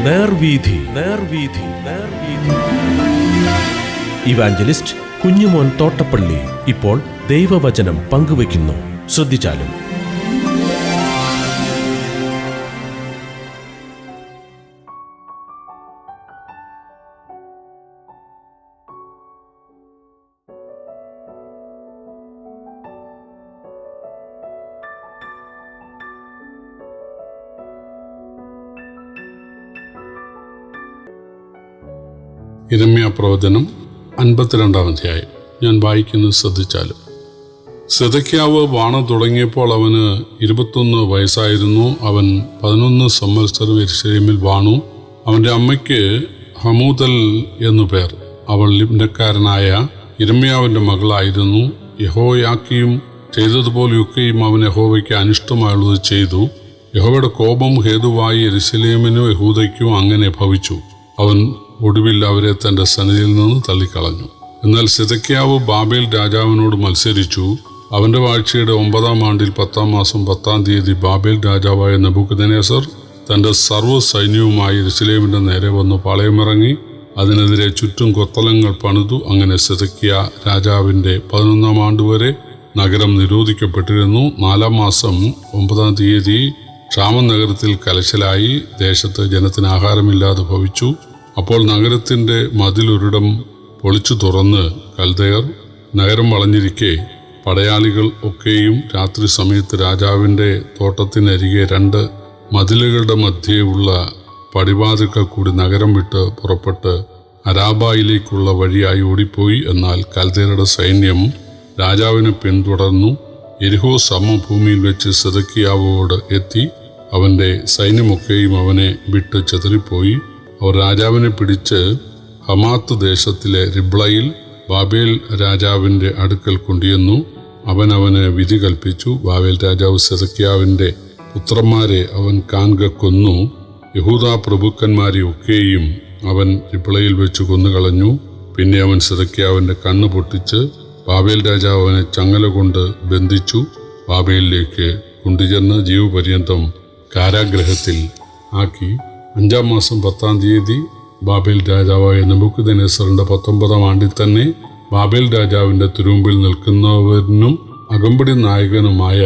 നേർവീഥി. Evangelist Kunjumon Thottappally ഇപ്പോൾ ദൈവവചനം പങ്കുവയ്ക്കുന്നു. ശ്രദ്ധിച്ചാലും. യിരെമ്യാ പ്രവചനം 52-ാം അധ്യായം. ഞാൻ വായിക്കുന്നത് ശ്രദ്ധിച്ചാലും. സിദെക്കീയാവ് വാണ തുടങ്ങിയപ്പോൾ അവന് 21 വയസ്സായിരുന്നു. അവൻ 11 സംവത്സരം യെരൂശലേമിൽ വാണു. അവൻ്റെ അമ്മയ്ക്ക് ഹമൂതൽ എന്നു പേർ. അവൾ ലിബ്നക്കാരനായ യിരെമ്യാവിൻ്റെ മകളായിരുന്നു. യെഹോയാക്കീം ചെയ്തതുപോലെയൊക്കെയും അവൻ യഹോവയ്ക്ക് അനിഷ്ടമായുള്ളത് ചെയ്തു. യഹോവയുടെ കോപം ഹേതുവായി യെരൂശലേമിനും യഹൂദയ്ക്കും അങ്ങനെ ഭവിച്ചു. അവൻ ഒടുവിൽ അവരെ തൻ്റെ സന്നിധിയിൽ നിന്ന് തള്ളിക്കളഞ്ഞു. എന്നാൽ സിദെക്കീയാവ് ബാബേൽ രാജാവിനോട് മത്സരിച്ചു. അവൻ്റെ വാഴ്ചയുടെ 9-ാം ആണ്ടിൽ 10-ാം മാസം 10-ാം തീയതി ബാബേൽ രാജാവായ നെബൂഖദ്നേസർ തൻ്റെ സർവ്വ സൈന്യവുമായി യെരൂശലേമിൻ്റെ നേരെ വന്ന് പാളയമിറങ്ങി അതിനെതിരെ ചുറ്റും കൊത്തളങ്ങൾ പണിതു. അങ്ങനെ സിദെക്കീയാ രാജാവിൻ്റെ 11-ാം ആണ്ട് വരെ നഗരം നിരോധിക്കപ്പെട്ടിരുന്നു. 4-ാം മാസം 9-ാം തീയതി ക്ഷാമം നഗരത്തിൽ കലശലായി. ദേശത്ത് ജനത്തിന് ആഹാരമില്ലാതെ ഭവിച്ചു. അപ്പോൾ നഗരത്തിൻ്റെ മതിലൊരിടം പൊളിച്ചു തുറന്ന് കൽദയർ നഗരം വളഞ്ഞിരിക്കെ പടയാളികൾ ഒക്കെയും രാത്രി സമയത്ത് രാജാവിൻ്റെ തോട്ടത്തിനരികെ 2 മതിലുകളുടെ മധ്യേയുള്ള പടിവാതിൽക്കൽ കൂടി നഗരം വിട്ട് പുറപ്പെട്ട് അരാബയിലേക്കുള്ള വഴിയായി ഓടിപ്പോയി. എന്നാൽ കൽദയരുടെ സൈന്യം രാജാവിനെ പിന്തുടർന്നു. യെരിഹോ സമഭൂമിയിൽ വെച്ച് സിദെക്കീയാവോട് എത്തി. അവൻ്റെ സൈന്യമൊക്കെയും അവനെ വിട്ട് ചെതറിപ്പോയി. അവർ രാജാവിനെ പിടിച്ച് ഹമാത്ത് ദേശത്തിലെ റിബ്ലയിൽ ബാബേൽ രാജാവിൻ്റെ അടുക്കൽ കൊണ്ടുവന്നു. അവന് വിധി കൽപ്പിച്ചു. ബാബേൽ രാജാവ് സിദെക്കീയാവിൻ്റെ പുത്രന്മാരെ അവൻ കാൺകെ കൊന്നു. യഹൂദാ പ്രഭുക്കന്മാരെ ഒക്കെയും അവൻ റിബ്ലയിൽ വെച്ച് കൊന്നുകളഞ്ഞു. പിന്നെ അവൻ സിദെക്കീയാവിൻ്റെ കണ്ണ് പൊട്ടിച്ച് ബാബേൽ രാജാവ് അവനെ ചങ്ങല കൊണ്ട് ബന്ധിച്ചു ബാബേലിലേക്ക് കൊണ്ടുചെന്ന് ജീവപര്യന്തം കാരാഗ്രഹത്തിൽ ആക്കി. 5-ാം മാസം 10-ാം തീയതി ബാബേൽ രാജാവായ നെബൂഖദ്നേസറിന്റെ 19-ാം ആണ്ടിൽ തന്നെ ബാബേൽ രാജാവിന്റെ തുരുമ്പിൽ നിൽക്കുന്നവനും അകമ്പടി നായകനുമായ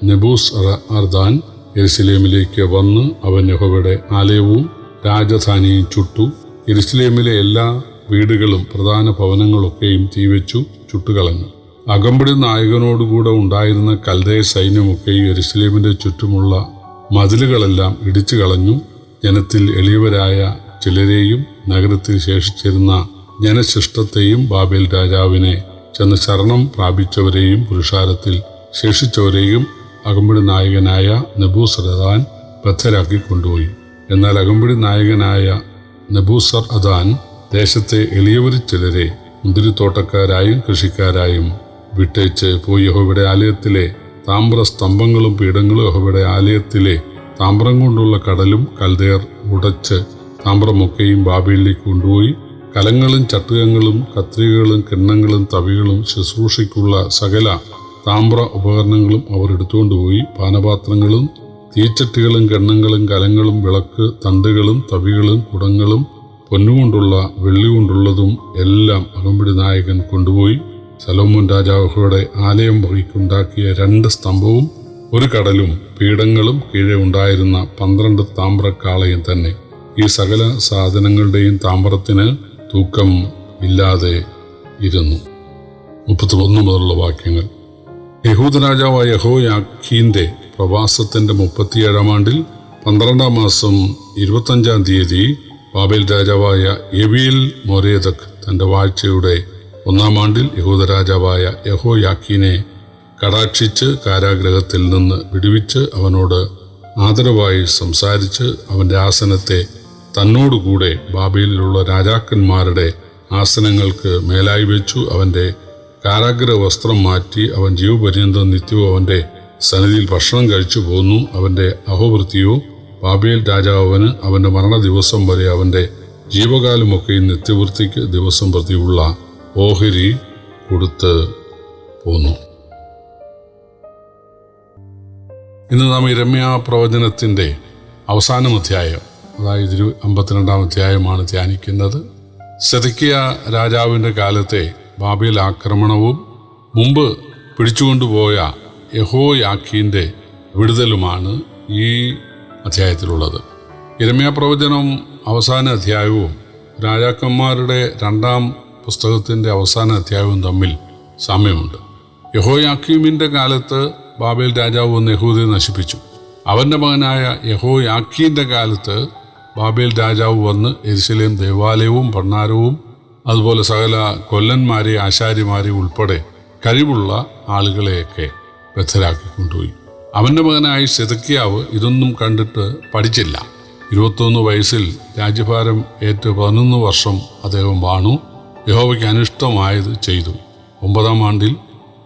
നെബൂസറദാൻ യെരൂശലേമിലേക്ക് വന്ന് അവൻ യഹോവയുടെ ആലയവും രാജധാനിയും ചുട്ടു. യെരൂശലേമിലെ എല്ലാ വീടുകളും പ്രധാന ഭവനങ്ങളൊക്കെയും തീവെച്ചു ചുട്ടുകളഞ്ഞു. അകമ്പടി നായകനോടുകൂടെ ഉണ്ടായിരുന്ന കൽദയ സൈന്യമൊക്കെയും യെരൂശലേമിന്റെ ചുറ്റുമുള്ള മതിലുകളെല്ലാം ഇടിച്ചു കളഞ്ഞു. ജനത്തിൽ എളിയവരായ ചിലരെയും നഗരത്തിൽ ശേഷിച്ചിരുന്ന ജനശിഷ്ടത്തെയും ബാബേൽ രാജാവിനെ ചെന്ന് ശരണം പ്രാപിച്ചവരെയും പുരുഷാരത്തിൽ ശേഷിച്ചവരെയും അകമ്പടി നായകനായ നെബൂസറദാൻ ബദ്ധരാക്കി കൊണ്ടുപോയി. എന്നാൽ അകമ്പടി നായകനായ നെബൂസറദാൻ ദേശത്തെ എളിയവരിൽ ചിലരെ മുന്തിരിത്തോട്ടക്കാരായും കൃഷിക്കാരായും വിട്ടേച്ച് പോയി. യഹോവയുടെ ആലയത്തിലെ താമ്ര സ്തംഭങ്ങളും പീഠങ്ങളും യഹോവയുടെ ആലയത്തിലെ താമ്രം കൊണ്ടുള്ള കടലും കൽദയർ ഉടച്ച് താമ്രമൊക്കെയും ബാബേലിലേക്ക് കൊണ്ടുപോയി. കലങ്ങളും ചട്ടുകങ്ങളും കത്രികകളും കിണ്ണങ്ങളും തവികളും ശുശ്രൂഷയ്ക്കുള്ള സകല താമ്ര ഉപകരണങ്ങളും അവർ എടുത്തുകൊണ്ടുപോയി. പാനപാത്രങ്ങളും തീച്ചട്ടികളും കിണ്ണങ്ങളും കലങ്ങളും വിളക്ക് തണ്ടുകളും തവികളും കുടങ്ങളും പൊന്നുകൊണ്ടുള്ള വെള്ളി കൊണ്ടുള്ളതും എല്ലാം അകമ്പടി നായകൻ കൊണ്ടുപോയി. ശലോമോൻ രാജാവ് യഹോവയുടെ ആലയം വഹിക്കുണ്ടാക്കിയ 2 സ്തംഭവും 1 കടലും പീഠങ്ങളും കീഴെ ഉണ്ടായിരുന്ന 12 താമ്രക്കാളയും തന്നെ. ഈ സകല സാധനങ്ങളുടെയും താമ്രത്തിന് തൂക്കം ഇല്ലാതെ ഇരുന്നു. 31 മുതലുള്ള വാക്യങ്ങൾ. യഹൂദ രാജാവായ യെഹോയാക്കീന്റെ പ്രവാസത്തിന്റെ 37-ാം ആണ്ടിൽ 12-ാം മാസം 25-ാം തീയതി ബാബേൽ രാജാവായ എവീൽ മോരേദക് തന്റെ വാഴ്ചയുടെ 1-ാം ആണ്ടിൽ യഹൂദ രാജാവായ യെഹോയാക്കീനെ കടാക്ഷിച്ച് കാരാഗ്രഹത്തിൽ നിന്ന് വിടുവിച്ച് അവനോട് ആദരവായി സംസാരിച്ച് അവൻ്റെ ആസനത്തെ തന്നോടുകൂടെ ബാബേലിലുള്ള രാജാക്കന്മാരുടെ ആസനങ്ങൾക്ക് മേലായി വെച്ചു. അവൻ്റെ കാരാഗ്രഹ വസ്ത്രം മാറ്റി അവൻ ജീവപര്യന്തം നിത്യവും അവൻ്റെ സന്നിധിയിൽ ഭക്ഷണം കഴിച്ചു പോന്നു. അവൻ്റെ അഹോവൃത്തിയോ ബാബേൽ രാജാവിന് അവൻ്റെ മരണ ദിവസം വരെ അവൻ്റെ ജീവകാലമൊക്കെ നിത്യവൃത്തിക്ക് ദിവസം പ്രതിയുള്ള ഓഹരി കൊടുത്ത് പോന്നു. ഇന്ന് നാം യിരെമ്യാ പ്രവചനത്തിൻ്റെ അവസാന അധ്യായം അതായത് 52 അധ്യായമാണ് ധ്യാനിക്കുന്നത്. സിദക്കിയ രാജാവിൻ്റെ കാലത്തെ ബാബേൽ ആക്രമണവും മുമ്പ് പിടിച്ചുകൊണ്ടുപോയ യെഹോയാക്കീൻ്റെ വിടുതലുമാണ് ഈ അധ്യായത്തിലുള്ളത്. യിരെമ്യാ പ്രവചനം അവസാന അധ്യായവും രാജാക്കന്മാരുടെ 2-ാം പുസ്തകത്തിൻ്റെ അവസാന അധ്യായവും തമ്മിൽ സാമ്യമുണ്ട്. യെഹോയാക്കീമിൻ്റെ കാലത്ത് ബാബേൽ രാജാവ് വന്ന് യഹൂദയെ നശിപ്പിച്ചു. അവൻ്റെ മകനായ യെഹോയാക്കീൻ്റെ കാലത്ത് ബാബേൽ രാജാവ് വന്ന് യെരുശലേം ദേവാലയവും ഭണ്ഡാരവും അതുപോലെ സകല കൊല്ലന്മാരെ ആശാരിമാരെ ഉൾപ്പെടെ കഴിവുള്ള ആളുകളെയൊക്കെ ബദ്ധരാക്കി കൊണ്ടുപോയി. അവൻ്റെ മകനായ സിദക്കിയാവ് ഇതൊന്നും കണ്ടിട്ട് പഠിച്ചില്ല. 21 വയസ്സിൽ രാജ്യഭാരം ഏറ്റ് 11 വർഷം അദ്ദേഹം വാണു. യഹോവയ്ക്ക് അനിഷ്ടമായത് ചെയ്തു. 9-ാം ആണ്ടിൽ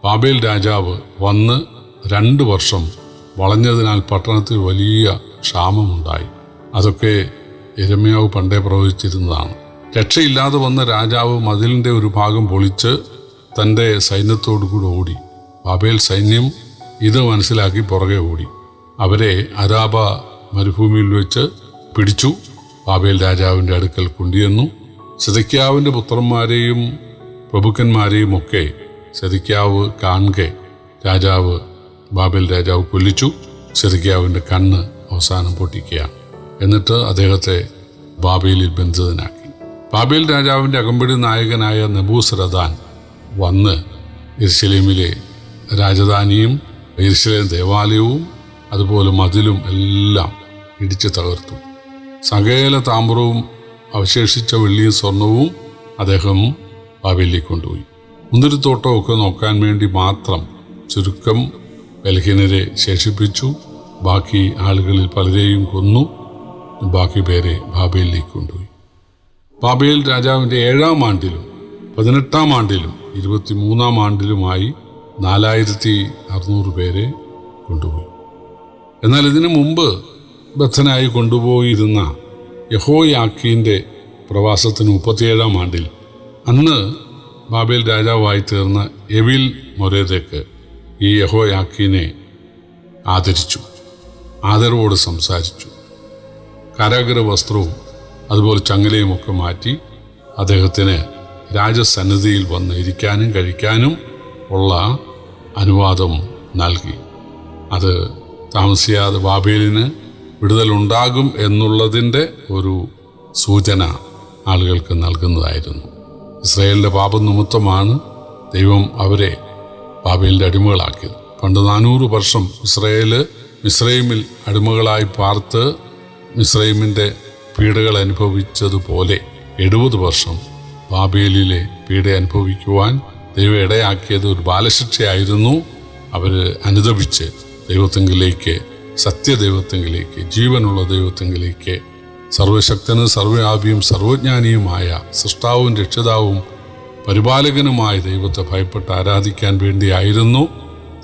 ബാബേൽ രാജാവ് വന്ന് 2 വർഷം വളഞ്ഞതിനാൽ പട്ടണത്തിൽ വലിയ ക്ഷാമമുണ്ടായി. അതൊക്കെ യിരെമ്യാവ് പണ്ടേ പ്രവചിച്ചിരുന്നതാണ്. രക്ഷയില്ലാതെ വന്ന രാജാവ് മതിലിൻ്റെ ഒരു ഭാഗം പൊളിച്ച് തൻ്റെ സൈന്യത്തോടു കൂടി ഓടി. ബാബേൽ സൈന്യം ഇത് മനസ്സിലാക്കി പുറകെ ഓടി. അവരെ അരാബ മരുഭൂമിയിൽ വെച്ച് പിടിച്ചു. ബാബേൽ രാജാവിൻ്റെ അടുക്കൽ കൊണ്ടുവന്നു. സിദക്കിയാവിൻ്റെ പുത്രന്മാരെയും പ്രഭുക്കന്മാരെയും ഒക്കെ സിദക്കിയാവ് കാണെ രാജാവ് ബാബേൽ രാജാവ് കൊല്ലിച്ചു. സിദക്കിയാവിൻ്റെ കണ്ണ് അവസാനം പൊട്ടിക്കുകയാണ്. എന്നിട്ട് അദ്ദേഹത്തെ ബാബേലിൽ ബന്ധിതനാക്കി. ബാബേൽ രാജാവിൻ്റെ അകമ്പടി നായകനായ നെബൂസരദാൻ വന്ന് യെരുശലേമിലെ രാജധാനിയും യെരുശലേം ദേവാലയവും അതുപോലെ മതിലും എല്ലാം ഇടിച്ചു തകർത്തു. സകല താമ്രവും അവശേഷിച്ച വെള്ളിയും സ്വർണവും അദ്ദേഹം ബാബേലിലേക്ക് കൊണ്ടുപോയി. മുന്തിരിത്തോട്ടമൊക്കെ നോക്കാൻ വേണ്ടി മാത്രം ചുരുക്കം ബലഹീനരെ ശേഷിപ്പിച്ചു. ബാക്കി ആളുകളിൽ പലരെയും കൊന്നു. ബാക്കി പേരെ ബാബേലിലേക്ക് കൊണ്ടുപോയി. ബാബേൽ രാജാവിൻ്റെ 7-ാം ആണ്ടിലും 18-ാം ആണ്ടിലും 23-ാം ആണ്ടിലുമായി 4600 പേരെ കൊണ്ടുപോയി. എന്നാൽ ഇതിനു മുമ്പ് ബദ്ധനായി കൊണ്ടുപോയിരുന്ന യെഹോയാക്കീൻ്റെ പ്രവാസത്തിന് 37-ാം ആണ്ടിൽ അന്ന് ബാബേൽ രാജാവായി തീർന്ന എവിൽ മൊരേദെക്ക് ഈ യെഹോയാക്കീനെ ആദരിച്ചു, ആദരവോട് സംസാരിച്ചു. കാരാഗൃഹ വസ്ത്രവും അതുപോലെ ചങ്ങലയുമൊക്കെ മാറ്റി അദ്ദേഹത്തിന് രാജസന്നിധിയിൽ വന്ന് ഇരിക്കാനും കഴിക്കാനും ഉള്ള അനുവാദം നൽകി. അത് താമസിയാതെ ബാബേലിന് വിടുതലുണ്ടാകും എന്നുള്ളതിൻ്റെ ഒരു സൂചന ആളുകൾക്ക് നൽകുന്നതായിരുന്നു. ഇസ്രായേലിൻ്റെ പാപനിമിത്തമാണ് ദൈവം അവരെ ബാബേലിൻ്റെ അടിമകളാക്കിയത്. പണ്ട് 400 വർഷം ഇസ്രായേൽ മിസ്രൈമിൽ അടിമകളായി പാർത്ത് മിസ്രൈമിൻ്റെ പീഡകൾ അനുഭവിച്ചതുപോലെ 70 വർഷം ബാബേലിലെ പീഡ അനുഭവിക്കുവാൻ ദൈവം ഇടയാക്കിയത് ഒരു ബാലശിക്ഷയായിരുന്നു. അവർ അനുദപിച്ച് ദൈവത്തെങ്കിലേക്ക്, സത്യദൈവത്തെങ്കിലേക്ക്, ജീവനുള്ള ദൈവത്തെങ്കിലേക്ക്, സർവശക്തനും സർവ്വവ്യാപിയും സർവജ്ഞാനിയുമായ സൃഷ്ടാവും രക്ഷിതാവും പരിപാലകനുമായ ദൈവത്തെ ഭയപ്പെട്ട് ആരാധിക്കാൻ വേണ്ടിയായിരുന്നു.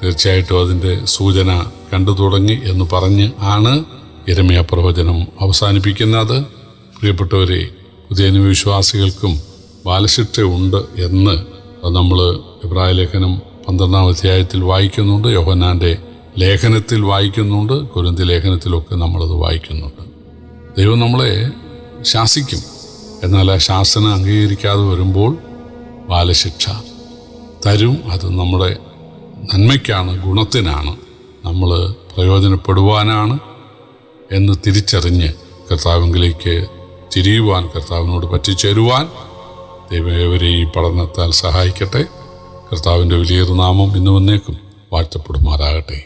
തീർച്ചയായിട്ടും അതിൻ്റെ സൂചന കണ്ടു തുടങ്ങി എന്ന് പറഞ്ഞ് ആണ് യിരെമ്യാ പ്രവചനം അവസാനിപ്പിക്കുന്നത്. പ്രിയപ്പെട്ടവരെ, പുതിയ വിശ്വാസികൾക്കും ബാലശിക്ഷ ഉണ്ട് എന്ന് നമ്മൾ എബ്രായ ലേഖനം 12-ാം അധ്യായത്തിൽ വായിക്കുന്നുണ്ട്, യോഹന്നാൻ്റെ ലേഖനത്തിൽ വായിക്കുന്നുണ്ട്, കൊരിന്ത്യർ ലേഖനത്തിലൊക്കെ നമ്മളത് വായിക്കുന്നുണ്ട്. ദൈവം നമ്മളെ ശാസിക്കും. എന്നാൽ ആ ശാസന അംഗീകരിക്കാതെ വരുമ്പോൾ ബാലശിക്ഷ തരും. അത് നമ്മുടെ നന്മയ്ക്കാണ്, ഗുണത്തിനാണ്, നമ്മൾ പ്രയോജനപ്പെടുവാനാണ് എന്ന് തിരിച്ചറിഞ്ഞ് കർത്താവിലേക്ക് തിരിയുവാൻ, കർത്താവിനോട് പറ്റിച്ചേരുവാൻ ദൈവം ഏവരെ ഈ പഠനത്താൽ സഹായിക്കട്ടെ. കർത്താവിൻ്റെ വലിയൊരു നാമം ഇന്നും എന്നേക്കും വാഴ്ത്തപ്പെടുമാറാകട്ടെ.